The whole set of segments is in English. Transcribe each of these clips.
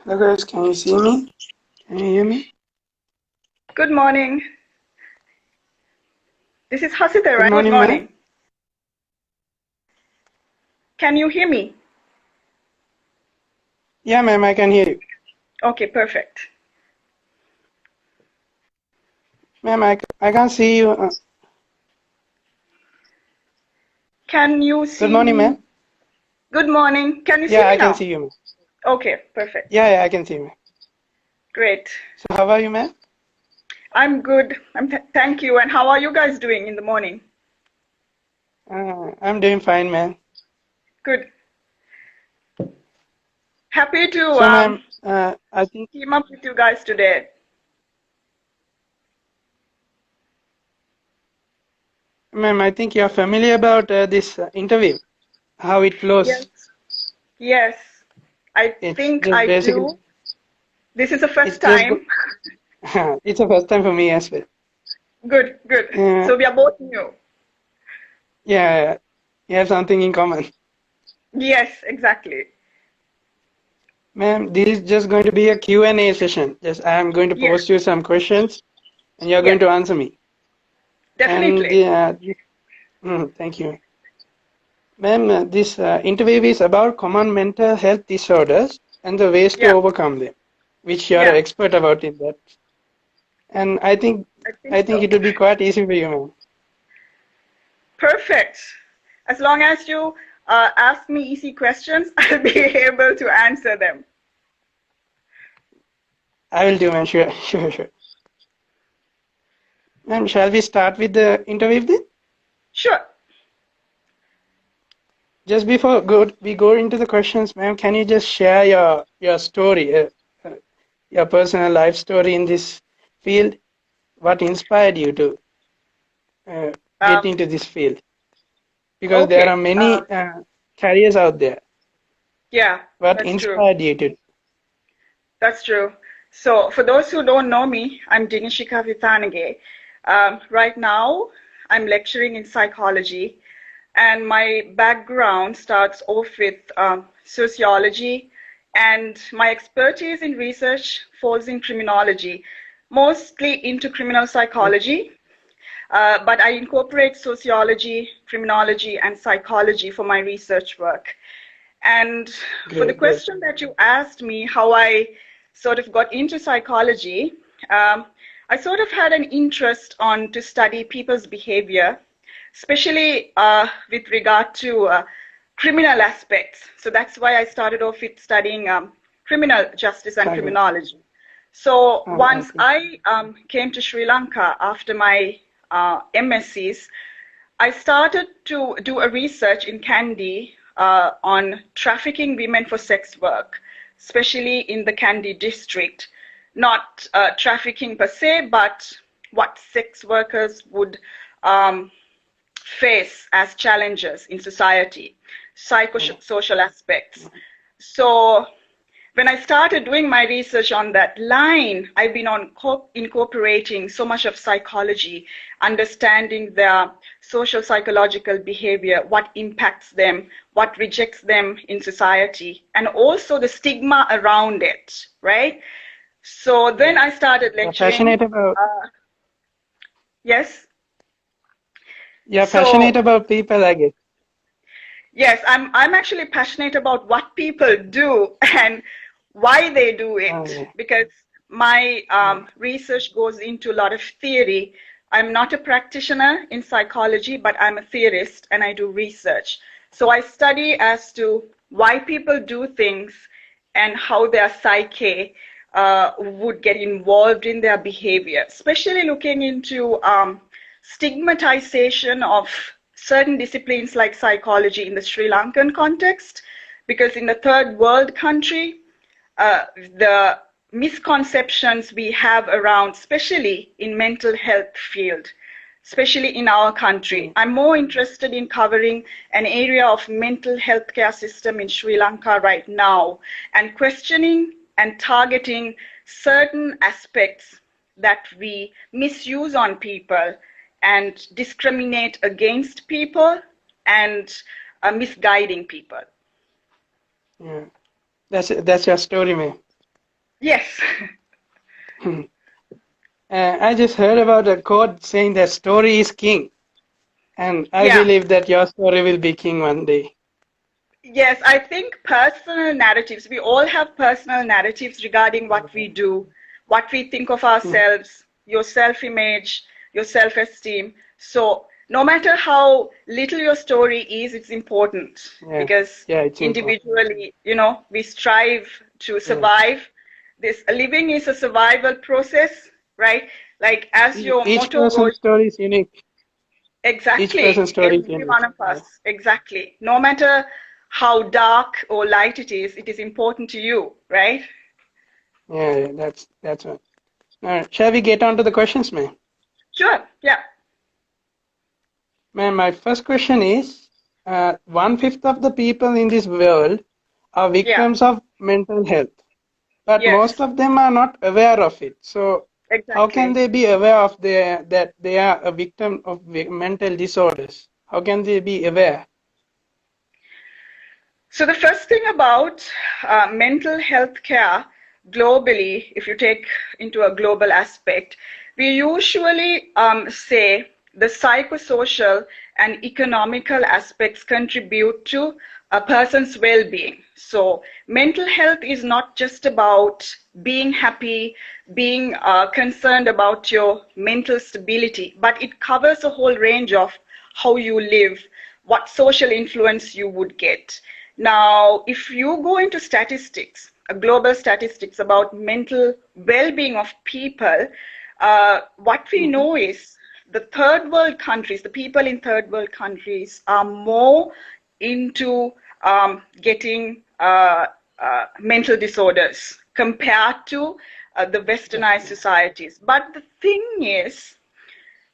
Hello guys, can you see me? Can you hear me? Good morning. This is Hasita, Good right? Good morning, ma'am. morning. Can you hear me? Yeah, ma'am, I can hear you. Okay, perfect. Ma'am, I can't see you. Can you Good see morning, ma'am. me? Good morning. Can you see Yeah, me I can now? see you, ma'am. Okay, perfect. Yeah, I can see you, ma'am. Great. So how are you, ma'am? I'm good. Thank you. And how are you guys doing in the morning? I'm doing fine, ma'am. Good. Happy to So, ma'am, I think, team up with you guys today. ma'am, I think you're familiar about this interview, how it Yes. flows. Yes. I It's think just I basically, do. This is the it's first just go. time. It's the first time for me as well. Good, good. Uh, So we are both new. yeah, you have something in common. Yes, exactly. Ma'am, this is just going to be a Q&A session. Just I'm going to Yes, post you some questions and you're going yes, to answer me. And definitely. thank you, ma'am. This interview is about common mental health disorders and the ways to Yeah, overcome them, which you are an yeah, expert about in that. And I think I think I think so. it will be quite easy for you, ma'am. Perfect. As long as you ask me easy questions, I'll be able to answer them. I will do, ma'am. Sure, sure, sure. Ma'am, shall we start with the interview then? Sure. Just before we go into the questions, ma'am, can you just share your story, uh, your personal life story in this field? What inspired you to get Um, into this field? Because there are okay. many careers out there. Yeah, What that's true. inspired you to? That's true. So, for those who don't know me, I'm Dinishika Vithanage. Right now, I'm lecturing in psychology, and my background starts off with sociology, and my expertise in research falls in criminology, mostly into criminal psychology. But I incorporate sociology, criminology, and psychology for my research work. And for the Great, great. question that you asked me, how I sort of got into psychology, I sort of had an interest on to study people's behavior, especially with regard to criminal aspects. So that's why I started off with studying criminal justice and Okay. criminology. So once Okay. I came to Sri Lanka after my MScs, I started to do a research in Kandy on trafficking women for sex work, especially in the Kandy district. Not trafficking per se, but what sex workers would face as challenges in society, Oh, psychosocial aspects. So when I started doing my research on that line, I've been incorporating so much of psychology, understanding their social psychological behavior, what impacts them, what rejects them in society, and also the stigma around it, right? So then yeah. I started You're lecturing. passionate about Uh, yes. you're passionate So about people, I guess. yes, I'm actually passionate about what people do and why they do Oh, it yeah. because my Yeah. research goes into a lot of theory. I'm not a practitioner in psychology, but I'm a theorist and I do research. So I study as to why people do things and how their psyche would get involved in their behavior, especially looking into stigmatization of certain disciplines like psychology in the Sri Lankan context, because in the third world country, the misconceptions we have around, especially in mental health field, especially in our country. Mm. I'm more interested in covering an area of mental health care system in Sri Lanka right now and questioning and targeting certain aspects that we misuse on people and discriminate against people and misguiding people. Yeah. That's your story, man. Yes. I just heard about a quote saying that story is king, and I Yeah. believe that your story will be king one day. Yes, I think personal narratives, we all have personal narratives regarding what we do, what we think of ourselves, your self-image, your self-esteem. So no matter how little your story is, it's important Yeah, because yeah, it's important. individually, you know, we strive to Yeah, survive. This living is a survival process, right? Like as your each motto person's goes, story is unique. Each person's exactly, story is every unique. one of Yeah, us, exactly. No matter how dark or light it is important to you, right? yeah, yeah, that's right. All right, shall we get on to the questions, ma'am? Sure, yeah, Ma'am, my first question is, one-fifth of the people in this world are yeah, victims of mental health, but most yes, of them are not aware of it. So, how can exactly. they be aware of that they are a victim of mental disorders? How can they be aware? So the first thing about mental health care globally, if you take into a global aspect, we usually say the psychosocial and economical aspects contribute to a person's well-being. So mental health is not just about being happy, being concerned about your mental stability, but it covers a whole range of how you live, what social influence you would get. Now, if you go into statistics, global statistics about mental well-being of people, what we Mhm. know is the third world countries, the people in third world countries are more into getting mental disorders compared to the Yeah, westernized yeah, societies. But the thing is,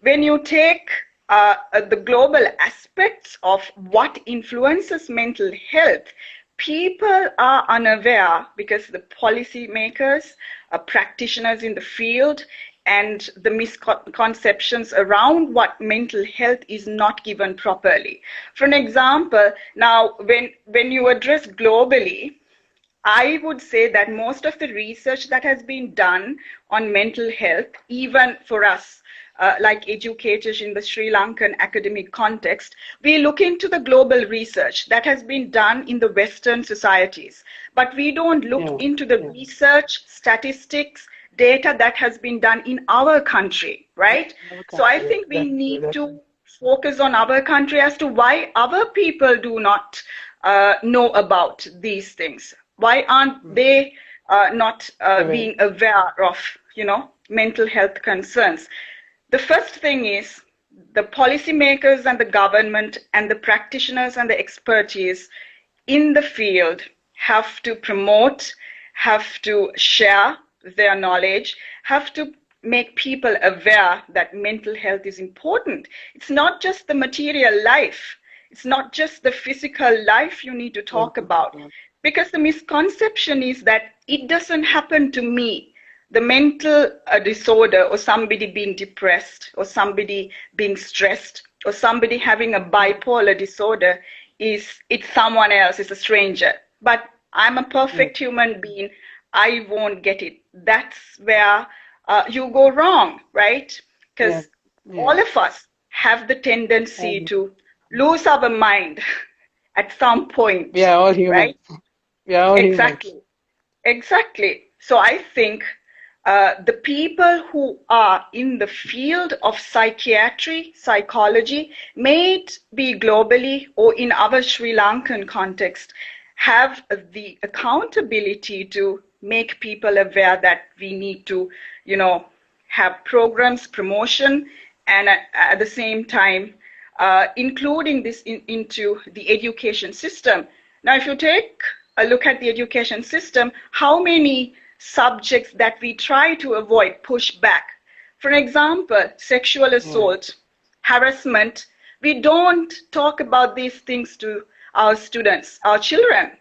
when you take the global aspects of what influences mental health, people are unaware because the policymakers, practitioners in the field, and the misconceptions around what mental health is not given properly. For an example, now when you address globally, I would say that most of the research that has been done on mental health, even for us, like educators in the Sri Lankan academic context, we look into the global research that has been done in the Western societies. But we don't look yeah, into the yeah. research, statistics, data that has been done in our country, right? Our So I country, yeah, think we that's true. need That's to focus on our country as to why our people do not know about these things. Why aren't mm, they not aware. being aware of, you know, mental health concerns? The first thing is the policymakers and the government and the practitioners and the expertise in the field have to promote, have to share their knowledge, have to make people aware that mental health is important. It's not just the material life, it's not just the physical life you need to Yeah, talk about. Because the misconception is that it doesn't happen to me. The mental disorder, or somebody being depressed, or somebody being stressed, or somebody having a bipolar disorder, is it's someone else, it's a stranger. But I'm a yeah, perfect human being. I won't get it. That's where you go wrong, right? yeah, Because yeah. all of us have the tendency And to lose our mind at some we point, are all humans. right? We are all humans. Exactly. Exactly. So I think the people who are in the field of psychiatry, psychology, may it be globally or in our Sri Lankan context, have the accountability to make people aware that we need to, you know, have programs, promotion, and at the same time, including this into the education system. Now, if you take a look at the education system, how many subjects that we try to avoid push back? For example, sexual Yeah, assault, harassment. We don't talk about these things to our students, our children.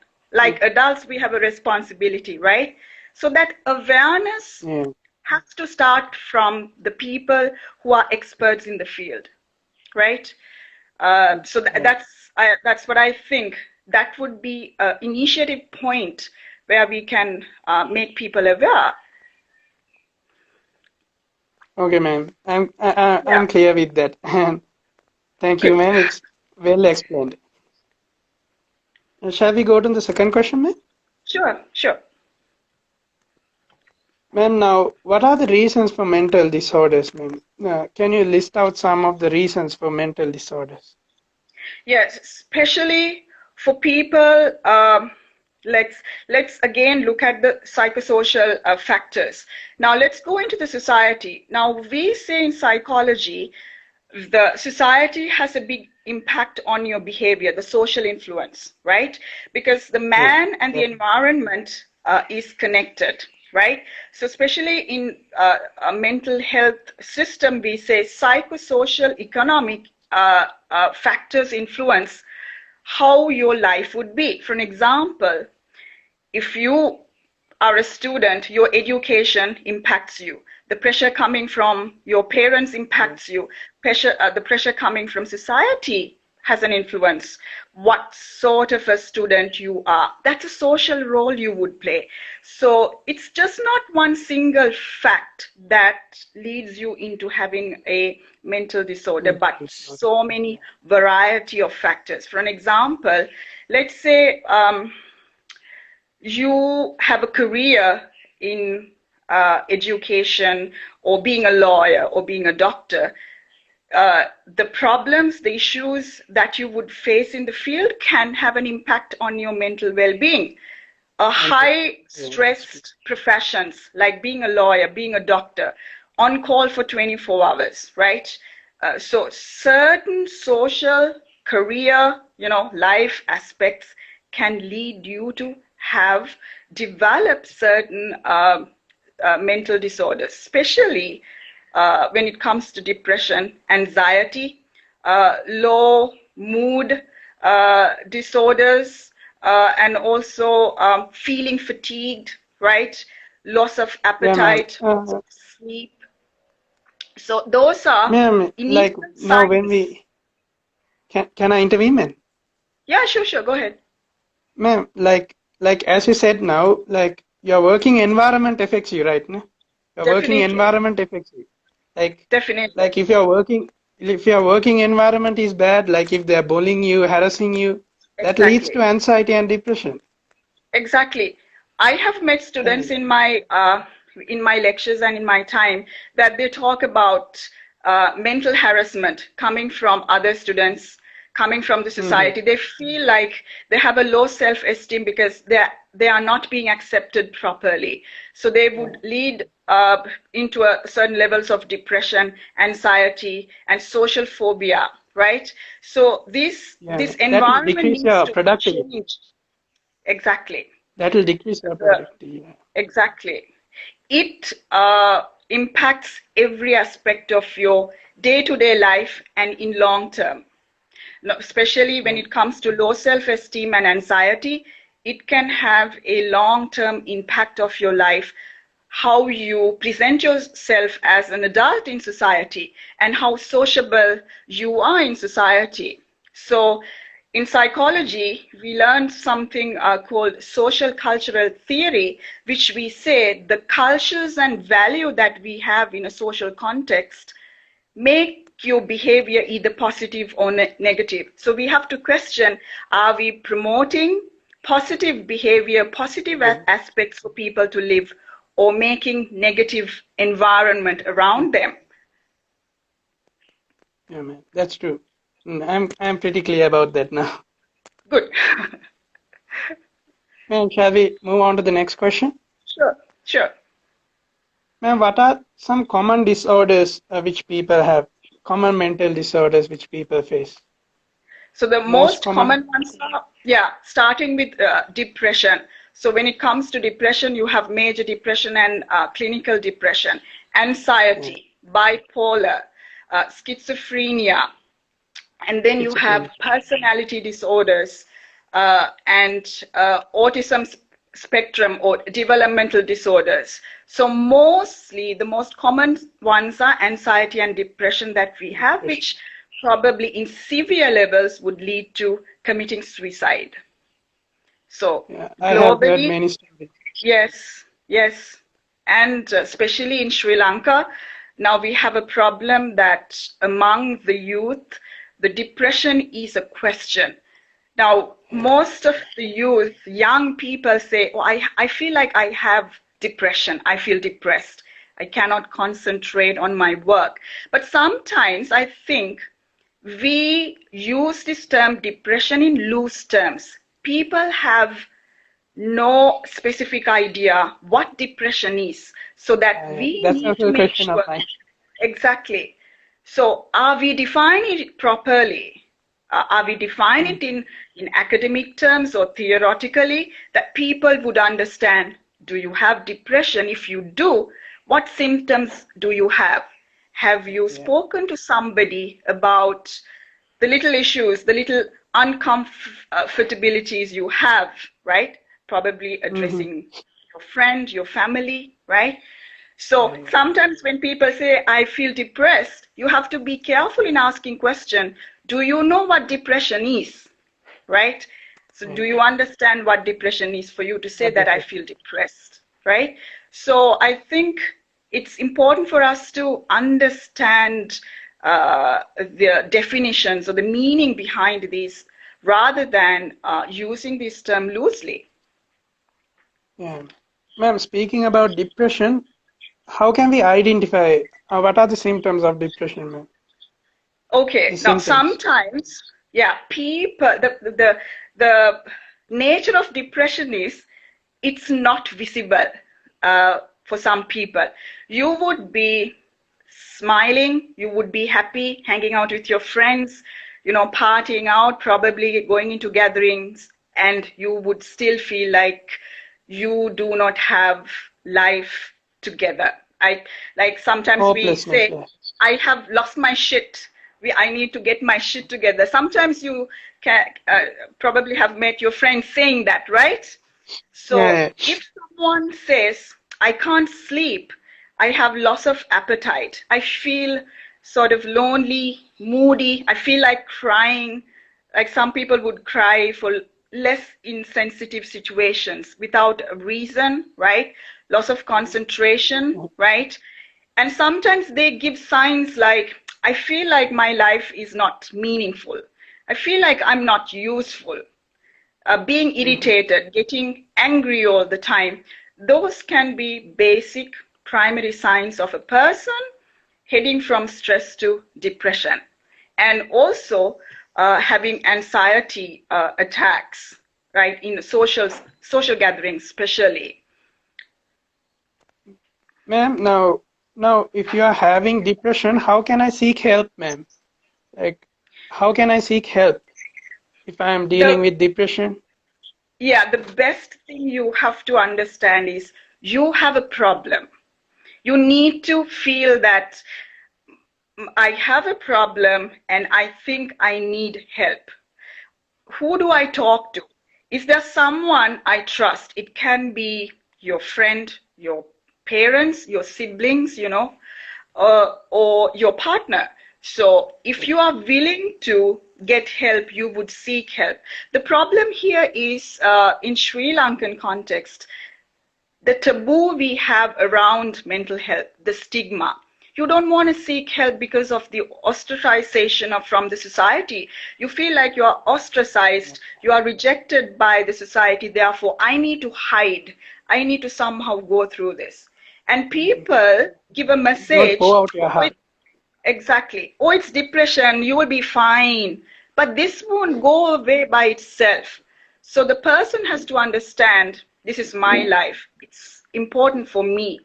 yeah, Like adults, we have a responsibility, right? So that awareness yeah, has to start from the people who are experts in the field, right? So yeah, that's what I think. That would be an initiative point where we can make people aware. Okay, ma'am. Yeah, I'm clear with that. And thank you, good. ma'am. It's well explained. Shall we go to the second question, ma'am? Sure, sure. Ma'am, now, what are the reasons for mental disorders, ma'am? Can you list out some of the reasons for mental disorders? Yes, especially for people. Let's again look at the psychosocial factors. Now let's go into the society. Now we say in psychology, the society has a big impact on your behavior, the social influence, right? Because the Yes. man and the Yeah. environment is connected, right? So especially in a mental health system, we say psychosocial economic factors influence how your life would be. For an example, if you are a student, your education impacts you. The pressure coming from your parents Yeah. impacts you. The pressure coming from society has an influence. What sort of a student you are, that's a social role you would play. So it's just not one single fact that leads you into having a mental disorder, Mental but disorder. so many variety of factors. For an example, let's say you have a career in education or being a lawyer or being a doctor, the problems, the issues that you would face in the field can have an impact on your mental well-being. Mental. High Yeah, that's true. stressed professions like being a lawyer, being a doctor, on call for 24 hours, right? So certain social, career, life aspects can lead you to have developed certain mental disorders, especially when it comes to depression, anxiety, low mood disorders, and also feeling fatigued, right? Loss of Yeah, ma'am. appetite, loss of sleep. So those are Ma'am, initial like now when signs. we can I intervene, ma'am? Yeah, sure, sure. Go ahead. Ma'am, like as you said now, like your working environment affects you, right? No? Your working Definitely, environment affects you. Like definitely. like if your working environment is bad, like if they're bullying you, harassing you, that leads to Exactly. anxiety and depression. Exactly. I have met students And in my lectures and in my time that they talk about mental harassment coming from other students, coming from the mhm, society. They feel like they have a low self-esteem because they are not being accepted properly. So they yeah, would lead into certain levels of depression, anxiety, and social phobia, right? So yeah, this that will environment decrease needs your to productivity. change. Exactly. That will decrease your The, productivity. Yeah. exactly. It impacts every aspect of your day-to-day life and in long term. Especially when Yeah. it comes to low self-esteem and anxiety, it can have a long-term impact of your life, how you present yourself as an adult in society and how sociable you are in society. So in psychology, we learned something called social cultural theory, which we say the cultures and value that we have in a social context make your behavior either positive or negative. So we have to question, are we promoting positive behavior, positive Yeah. aspects for people to live, or making negative environment Yeah, around them? yeah, man. That's true. I'm pretty clear about that now. Good. Ma'am, shall we move on to the next question? Sure, sure. Ma'am, what are some common disorders which people have? Common mental disorders which people face? So the Most most common? common ones are, yeah, starting with depression. So when it comes to depression, you have major depression and clinical depression, Yeah, anxiety, bipolar, schizophrenia, and then you have schizophrenia. personality disorders and autism spectrum or developmental disorders. So mostly the most common ones are anxiety and depression that we have, Depression. which probably in severe levels would lead to committing suicide. So Yeah, I have heard globally, many stories. yes, yes. And especially in Sri Lanka, now we have a problem that among the youth, the depression is a question. Now, Yeah. most of the youth, young people say, oh, I feel like I have depression. I feel depressed. I cannot concentrate on my work. But sometimes I think we use this term depression in loose terms. People have no specific idea what depression is, so that we That's need to also a make question of sure. mine. Exactly. So are we defining it properly? Are we defining Mm, it in academic terms or theoretically that people would understand? Do you have depression? If you do, what symptoms do you have? Have you yeah. spoken to somebody about the little issues, the little uncomfortabilities you have, right? Probably Mm-hmm. addressing your friend, your family, right? So Yeah. sometimes when people say, I feel depressed, you have to be careful in asking question, do you know what depression is, right? So Yeah. do you understand what depression is for you to say What that I depression? feel depressed, right? So I think it's important for us to understand the definitions or the meaning behind these rather than using this term loosely. Yeah. Ma'am, speaking about depression, how can we identify what are the symptoms of depression, ma'am? The Okay, now symptoms. sometimes, yeah, people, the nature of depression is it's not visible for some people. You would be smiling, you would be happy, hanging out with your friends, partying out, probably going into gatherings, and you would still feel like you do not have life together. Like sometimes we Hopelessness, say, yeah. I have lost my shit. I need to get my shit together. Sometimes you can probably have met your friends saying that, right? So Yeah, if someone says, I can't sleep, I have loss of appetite, I feel sort of lonely, moody, I feel like crying, like some people would cry for less insensitive situations without a reason, right? Loss of concentration, yeah. right? And sometimes they give signs like, I feel like my life is not meaningful. I feel like I'm not useful. Being Mhm. irritated, getting angry all the time, those can be basic primary signs of a person heading from stress to depression. And also having anxiety attacks, right, in social gatherings, especially. Ma'am, now, if you are having depression, how can I seek help, ma'am? Like, how can I seek help if I am dealing The with depression? Yeah, the best thing you have to understand is you have a problem. You need to feel that I have a problem and I think I need help. Who do I talk to? Is there someone I trust? It can be your friend, your parents, your siblings, or your partner. So if you are willing to get help, you would seek help. The problem here is in Sri Lankan context, the taboo we have around mental health, the stigma. You don't want to seek help because of the ostracization from the society. You feel like you are ostracized, you are rejected by the society, therefore, I need to hide. I need to somehow go through this. And people give a Don't message, pour out your oh, heart. exactly. Oh, it's depression. You will be fine. But this won't go away by itself. So the person has to understand this is my life. It's important for me.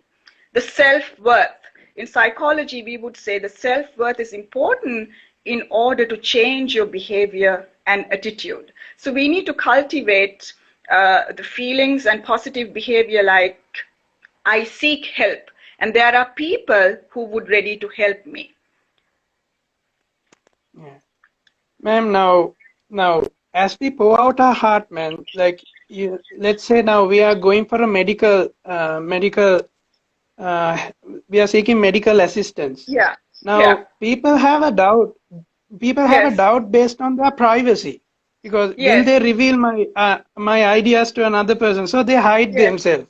The self-worth. In psychology, we would say the self-worth is important in order to change your behavior and attitude. So we need to cultivate the feelings and positive behavior like I seek help and there are people who would ready to help me. Yeah. Ma'am, now, as we pour out our heart, man, like let's say now we are going for a uh, we are seeking medical assistance. Yeah, yeah, Now, people have a doubt. People have a yes, doubt based on their privacy. Because will Yes, they reveal my ideas to another person? So they hide yes, themselves.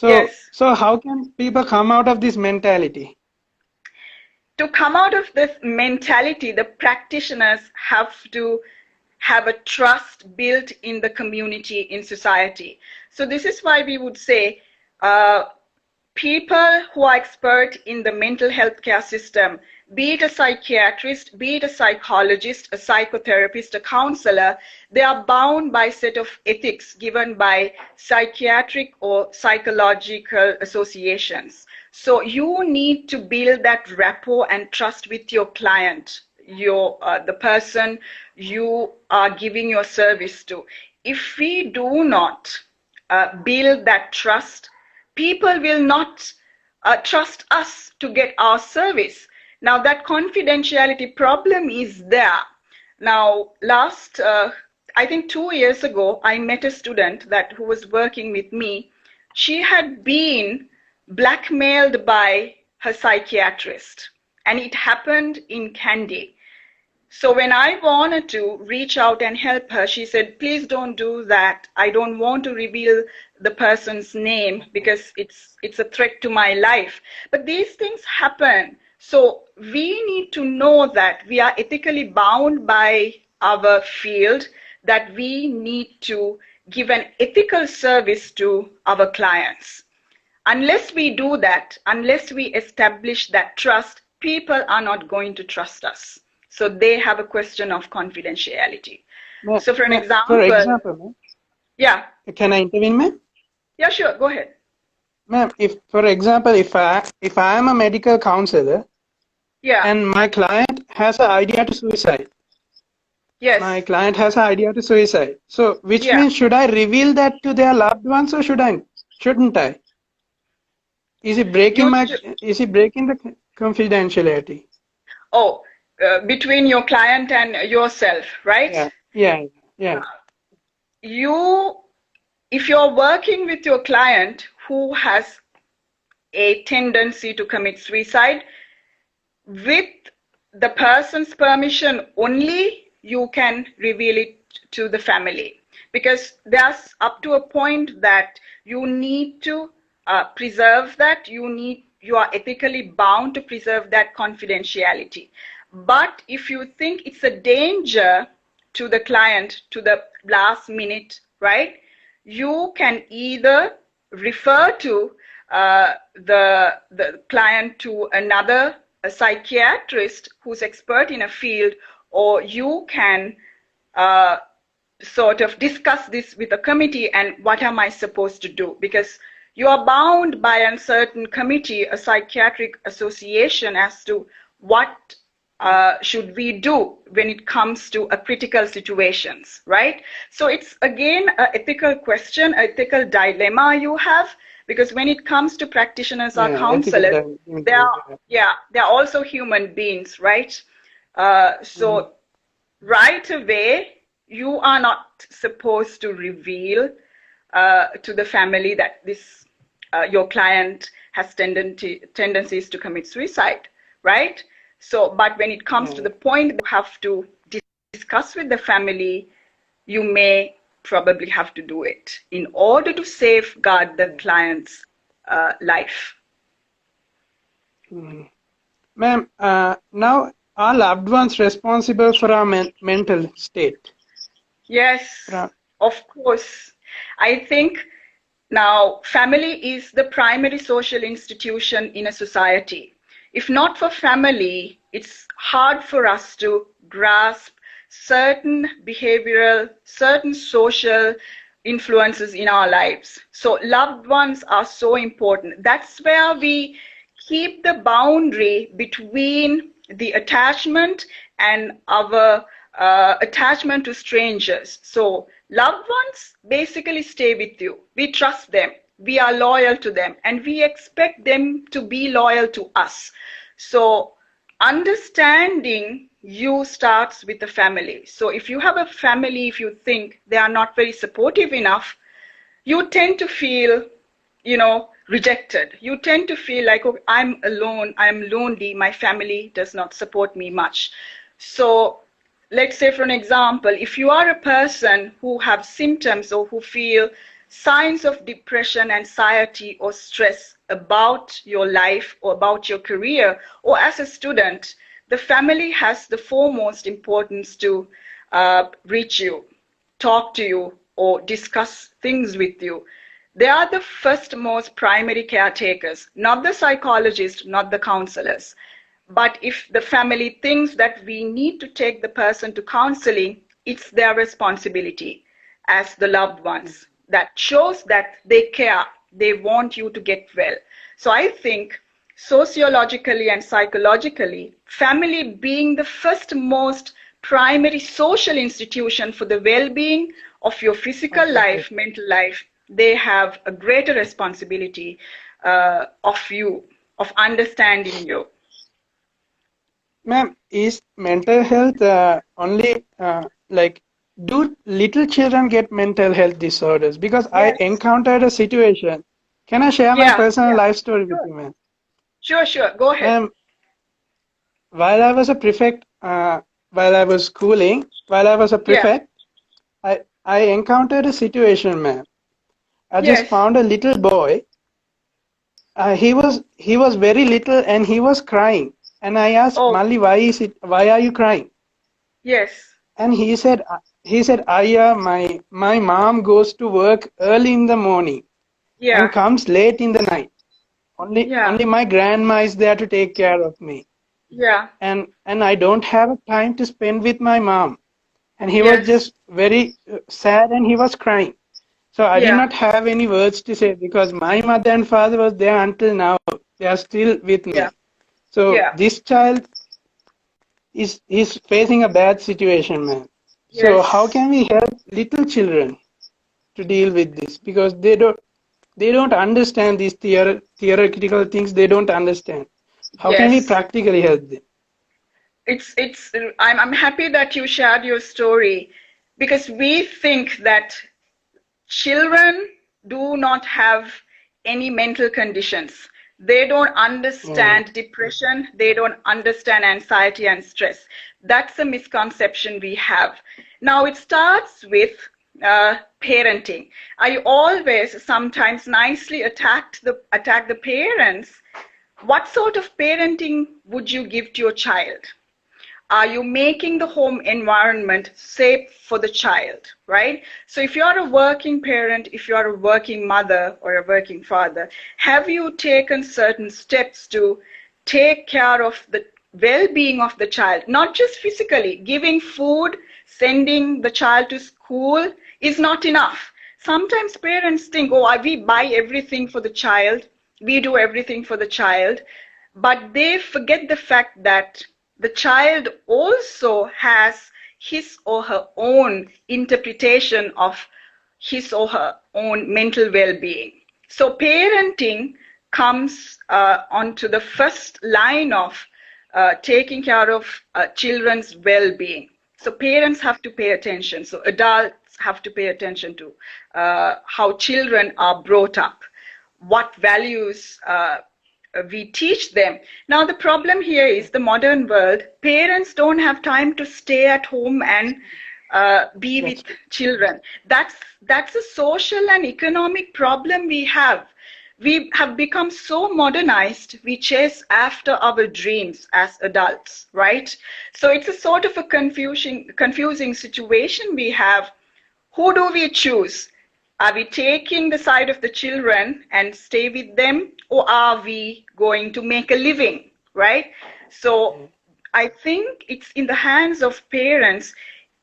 yes. So how can people come out of this mentality? To come out of this mentality, the practitioners have to have a trust built in the community, in society. So this is why we would say uh, people who are expert in the mental health care system, be it a psychiatrist, be it a psychologist, a psychotherapist, a counselor, they are bound by a set of ethics given by psychiatric or psychological associations. So you need to build that rapport and trust with your client, the person you are giving your service to. If we do not build that trust, people will not trust us to get our service. Now that confidentiality problem is there. Now I think 2 years ago, I met a student who was working with me. She had been blackmailed by her psychiatrist, and it happened in Kandy. So when I wanted to reach out and help her, she said, please don't do that. I don't want to reveal the person's name because it's a threat to my life. But these things happen. So we need to know that we are ethically bound by our field, that we need to give an ethical service to our clients. Unless we do that, unless we establish that trust, people are not going to trust us. So they have a question of confidentiality. So for an For example, example, ma'am, yeah, can I intervene, ma'am? yeah, sure, go ahead. Ma'am, if for example, if I am a medical counselor Yeah, and my client has an idea to suicide, my yes, client has an idea to suicide. So which yeah. means should I reveal that to their loved ones or shouldn't I? You, Is he breaking the confidentiality? oh, between your client and yourself, right? Yeah, yeah, yeah, You, if you're working with your client who has a tendency to commit suicide, with the person's permission only, you can reveal it to the family, because there's up to a point that you need to preserve that. You are ethically bound to preserve that confidentiality. But if you think it's a danger to the client to the last minute, right, you can either refer to the client to another a psychiatrist who's expert in a field, or you can uh, sort of discuss this with a committee and what am I supposed to do, because you are bound by a certain committee, a psychiatric association, as to what should we do when it comes to a critical situations, right? So it's again an ethical question, ethical dilemma you have, because when it comes to practitioners or yeah. Ethical counselors, dimension, they are, yeah. yeah, they're also human beings, right? Mhm. So right away, you are not supposed to reveal to the family that this your client has tendencies to commit suicide, right? So, but when it comes to Yeah, the point that you have to discuss with the family, you may probably have to do it in order to safeguard the yeah. client's life. Mhm. Ma'am, now are loved ones responsible for our mental state? For Yes, our, of course. I think now family is the primary social institution in a society. If not for family, it's hard for us to grasp certain behavioral, certain social influences in our lives. So loved ones are so important. That's where we keep the boundary between the attachment and our attachment to strangers. So loved ones basically stay with you. We trust them. We are loyal to them, and we expect them to be loyal to us. So understanding you starts with the family. So if you have a family, if you think they are not very supportive enough, you tend to feel, rejected. You tend to feel like, oh, I'm alone, I'm lonely, my family does not support me much. So let's say for an example, if you are a person who have symptoms or who feel signs of depression, anxiety, or stress about your life or about your career, or as a student, the family has the foremost importance to reach you, talk to you, or discuss things with you. They are the first most primary caretakers, not the psychologist, not the counselors. But if the family thinks that we need to take the person to counseling, it's their responsibility as the loved ones. That shows that they care, they want you to get well. So I think sociologically and psychologically, family being the first most primary social institution for the well-being of your physical Absolutely. life, mental life, they have a greater responsibility of you, of understanding you. Ma'am, is mental health only like, do little children get mental health disorders? Because I Yes. encountered a situation. Can I share my Yeah. personal Yeah. life story with Sure. you, ma'am? Sure. Sure. Go ahead. Ma'am, while I was a prefect, while I was schooling, while I was a Yeah. prefect, I encountered a situation, ma'am. I just Yes. found a little boy. He was very little and he was crying. And I asked Oh, Mali, why are you crying? yes. And he said, Aya, my mom goes to work early in the morning and Yeah. comes late in the night. Yeah. Only my grandma is there to take care of me. Yeah. And I don't have time to spend with my mom. And he was Yes. just very sad and he was crying. So I did Yeah. not have any words to say because my mother and father was there until now. They are still with Yeah. me. So Yeah. this child is facing a bad situation, man. So how Yes. can we help little children to deal with this? Because they don't understand these theoretical things. They don't understand. How can we Yes. practically help them? It's I'm happy that you shared your story because we think that children do not have any mental conditions. They don't Yeah. understand depression. They don't understand anxiety and stress. That's a misconception we have. Now, it starts with parenting. I always sometimes nicely attack the parents. What sort of parenting would you give to your child? Are you making the home environment safe for the child, right? So if you're a working parent, if you're a working mother or a working father, have you taken certain steps to take care of the well-being of the child, not just physically? Giving food, sending the child to school is not enough. Sometimes parents think, oh, we buy everything for the child, we do everything for the child, but they forget the fact that the child also has his or her own interpretation of his or her own mental well-being. So parenting comes onto the first line of taking care of children's well-being. So parents have to pay attention. So adults have to pay attention to how children are brought up, what values we teach them. Now, the problem here is the modern world. Parents don't have time to stay at home and be That's with true. children. That's a social and economic problem we have. We have become so modernized, we chase after our dreams as adults, right? So it's a sort of a confusing situation we have. Who do we choose? Are we taking the side of the children and stay with them, or are we going to make a living, right? So Yeah. I think it's in the hands of parents.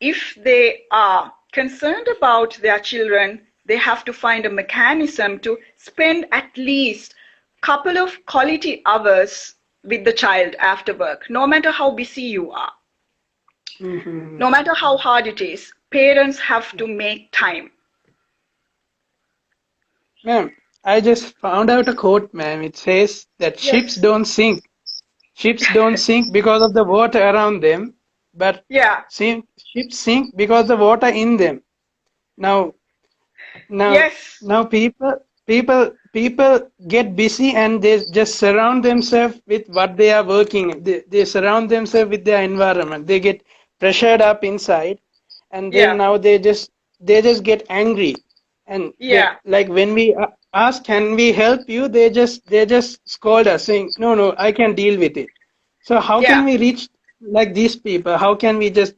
If they are concerned about their children, they have to find a mechanism to spend at least a couple of quality hours with the child after work, no matter how busy you are, Mm-hmm. no matter how hard it is. Parents have to make time. Ma'am, I just found out a quote, ma'am. It says that ships Yes. don't sink. Ships don't sink because of the water around them, but Yeah. ships sink because the water in them. Now, now, Yes. now, people get busy and they just surround themselves with what they are working. They surround themselves with their environment. They get pressured up inside, and then Yeah. now they just get angry, and Yeah. like when we ask, can we help you, they just scold us saying, no, no, I can deal with it. So how can Yeah. we reach like these people? How can we just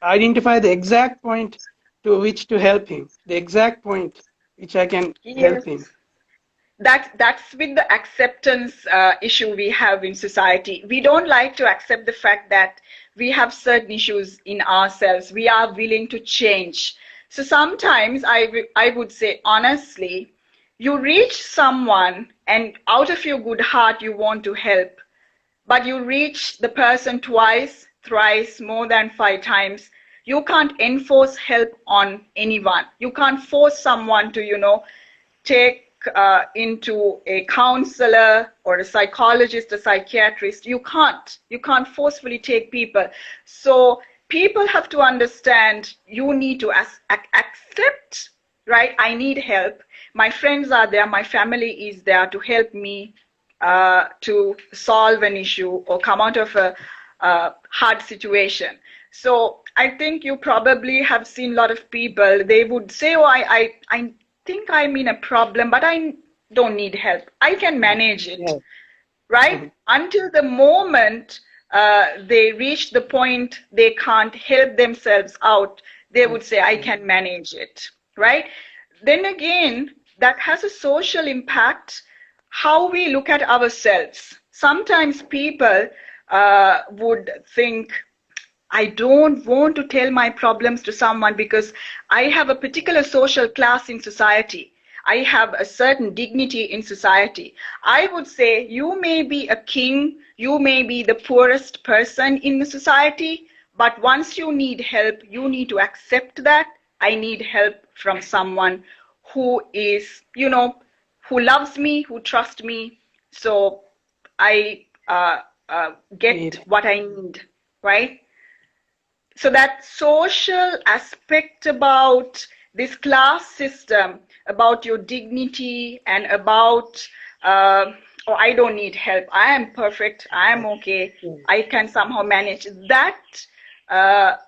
identify the exact point to which to help him, the exact point which I can help Yes. him? That's with the acceptance issue we have in society. We don't like to accept the fact that we have certain issues in ourselves. We are willing to change. So sometimes I would say honestly, you reach someone and out of your good heart you want to help, but you reach the person twice, thrice, more than 5 times. You can't enforce help on anyone. You can't force someone to, take into a counselor or a psychologist, a psychiatrist. You can't. You can't forcefully take people. So people have to understand you need to accept, right? I need help. My friends are there. My family is there to help me to solve an issue or come out of a hard situation. So I think you probably have seen a lot of people, they would say, oh, I think I'm in a problem, but I don't need help. I can manage it, Yeah. right? Until the moment they reach the point they can't help themselves out, they would say, I can manage it, right? Then again, that has a social impact, how we look at ourselves. Sometimes people would think, I don't want to tell my problems to someone because I have a particular social class in society. I have a certain dignity in society. I would say you may be a king, you may be the poorest person in the society, but once you need help, you need to accept that I need help from someone who is, who loves me, who trusts me. So I get Need. what I need, right? So that social aspect about this class system, about your dignity and about, oh, I don't need help, I am perfect, I am okay, I can somehow manage that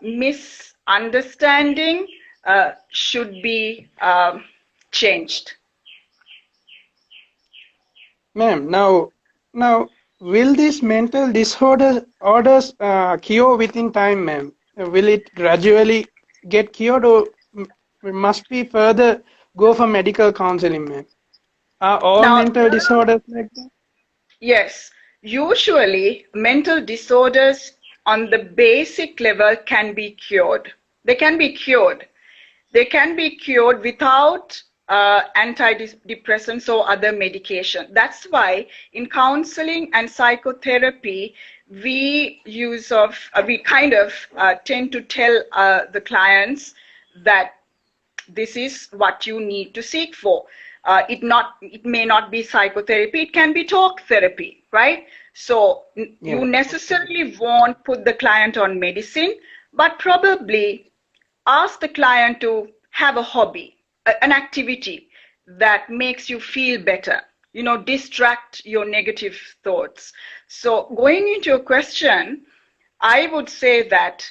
misunderstanding should be changed. Ma'am, now, will this mental disorder orders cure within time, ma'am? Will it gradually get cured, or we must be further go for medical counseling, ma'am? Are all Now, mental disorders like that? yes, usually mental disorders on the basic level can be cured. They can be cured. They can be cured without antidepressants or other medication. That's why in counseling and psychotherapy, we kind of tend to tell the clients that this is what you need to seek for. It may not be psychotherapy, it can be talk therapy, right? So Yeah. you necessarily won't put the client on medicine, but probably ask the client to have a hobby, an activity that makes you feel better, distract your negative thoughts. So going into your question, I would say that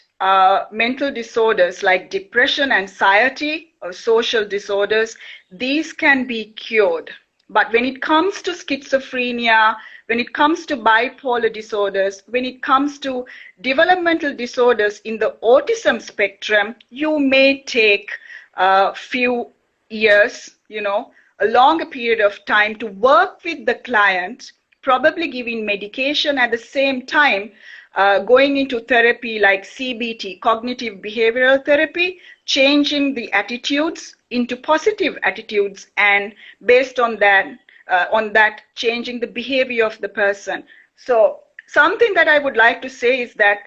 mental disorders like depression, anxiety, or social disorders, these can be cured. But when it comes to schizophrenia, when it comes to bipolar disorders, when it comes to developmental disorders in the autism spectrum, you may take a few years, a longer period of time to work with the client, probably giving medication at the same time, going into therapy like CBT, cognitive behavioral therapy, changing the attitudes into positive attitudes, and based on that, changing the behavior of the person. So something that I would like to say is that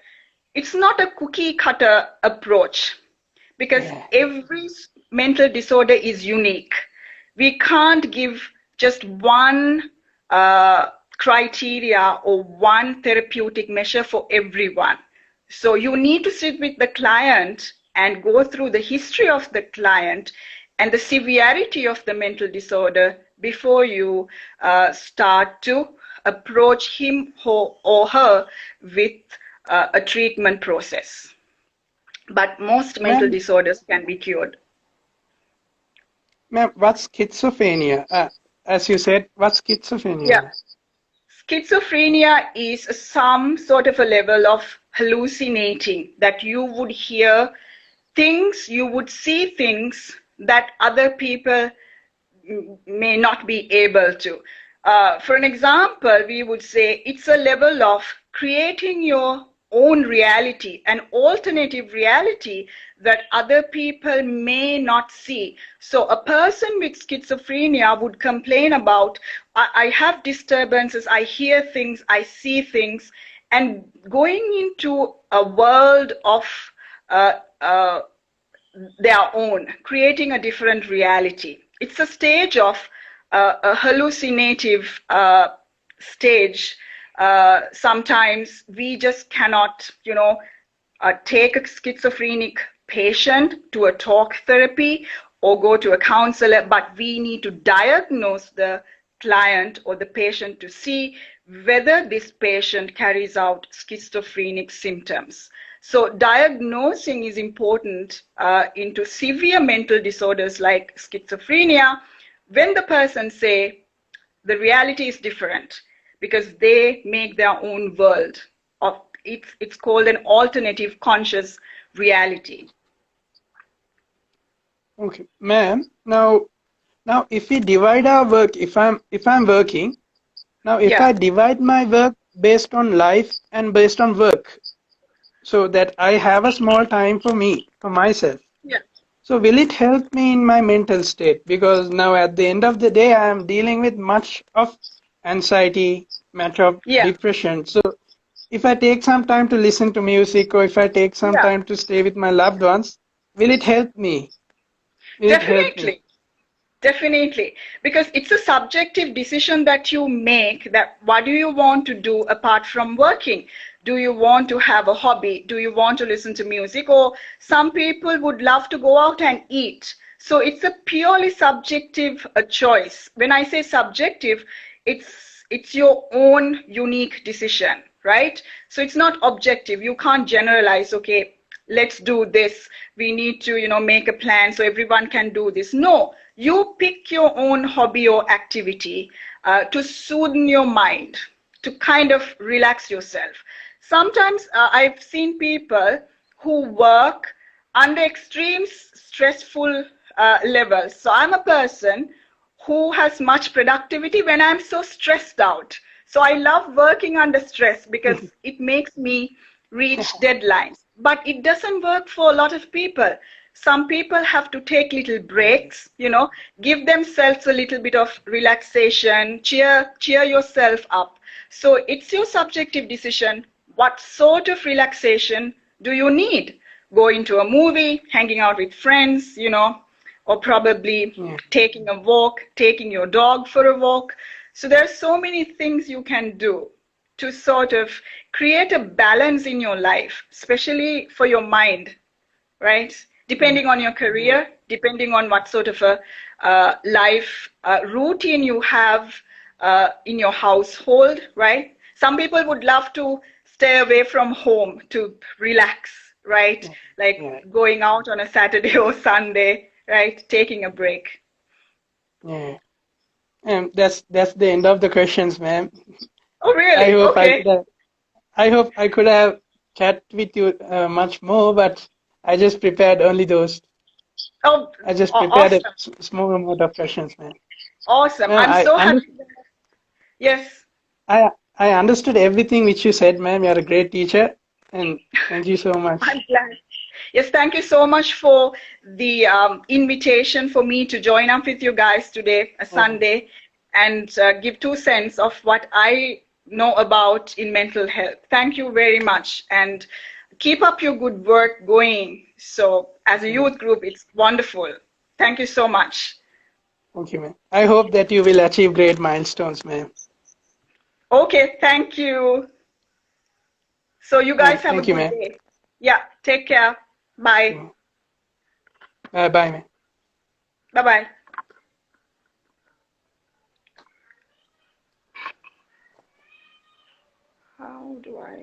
it's not a cookie cutter approach, because Yeah. every mental disorder is unique. We can't give just one criteria or one therapeutic measure for everyone. So you need to sit with the client and go through the history of the client and the severity of the mental disorder before you start to approach him or her with a treatment process. but most mental Ma'am, disorders can be cured. ma'am, what's schizophrenia? As you said, what's Yeah. schizophrenia? Schizophrenia is some sort of a level of hallucinating that you would hear things, you would see things that other people may not be able to. For an example, we would say it's a level of creating your own reality, an alternative reality that other people may not see. So a person with schizophrenia would complain about, I have disturbances, I hear things, I see things, and going into a world of uh, uh, their own, creating a different reality. It's a stage of a hallucinative stage. Sometimes we just cannot, take a schizophrenic patient to a talk therapy or go to a counselor, but we need to diagnose the client or the patient to see whether this patient carries out schizophrenic symptoms. So diagnosing is important into severe mental disorders like schizophrenia when the person say the reality is different because they make their own world of it's called an alternative conscious reality. Okay, ma'am. Now, if we divide our work, if I'm working now, if Yeah, I divide my work based on life and based on work, so that I have a small time for me, for myself. yeah, So will it help me in my mental state? Because now at the end of the day, I am dealing with much of anxiety, much of yeah, depression. So if I take some time to listen to music or if I take some yeah. time to stay with my loved ones, will it help me? Will it help me? Definitely. Definitely, because it's a subjective decision that you make that what do you want to do apart from working? Do you want to have a hobby? Do you want to listen to music? Or some people would love to go out and eat. So it's a purely subjective choice. When I say subjective, it's your own unique decision, right? So it's not objective. You can't generalize, okay, let's do this, we need to make a plan so everyone can do this. No, you pick your own hobby or activity to soothe your mind, to kind of relax yourself. Sometimes I've seen people who work under extreme stressful levels. So I'm a person who has much productivity when I'm so stressed out. So I love working under stress because it makes me reach deadlines. But it doesn't work for a lot of people. Some people have to take little breaks, give themselves a little bit of relaxation, cheer yourself up. So it's your subjective decision. What sort of relaxation do you need? Going to a movie, hanging out with friends, or probably Yeah. taking a walk, taking your dog for a walk. So there are so many things you can do to sort of create a balance in your life, especially for your mind, right? Yeah. Depending on your Yeah. career, depending on what sort of a life routine you have in your household, right? Some people would love to stay away from home to relax, right? Yeah. Like Yeah. going out on a Saturday or Sunday, right? Taking a break. Yeah. That's the end of the questions, ma'am. Oh, I really? hope I Okay. could have I hope I could have chat with you much more, but I just prepared only those. Oh, I just prepared a awesome. small amount of questions, man. Awesome. Ma'am, I'm so happy. Yes. I I understood everything which you said, ma'am. You're a great teacher, and thank you so much. I'm glad. Yes, thank you so much for the invitation for me to join up with you guys today, a Okay. Sunday, and give 2 cents of what I know about in mental health. Thank you very much, and keep up your good work going. So, as a Yeah. youth group, it's wonderful. Thank you so much. Thank you, ma'am. I hope that you will achieve great milestones, ma'am. Okay, thank you. So, you guys have a Thank you, good ma'am. day. Yeah, take care. Bye. Bye, bye, ma'am. Bye bye. How do I?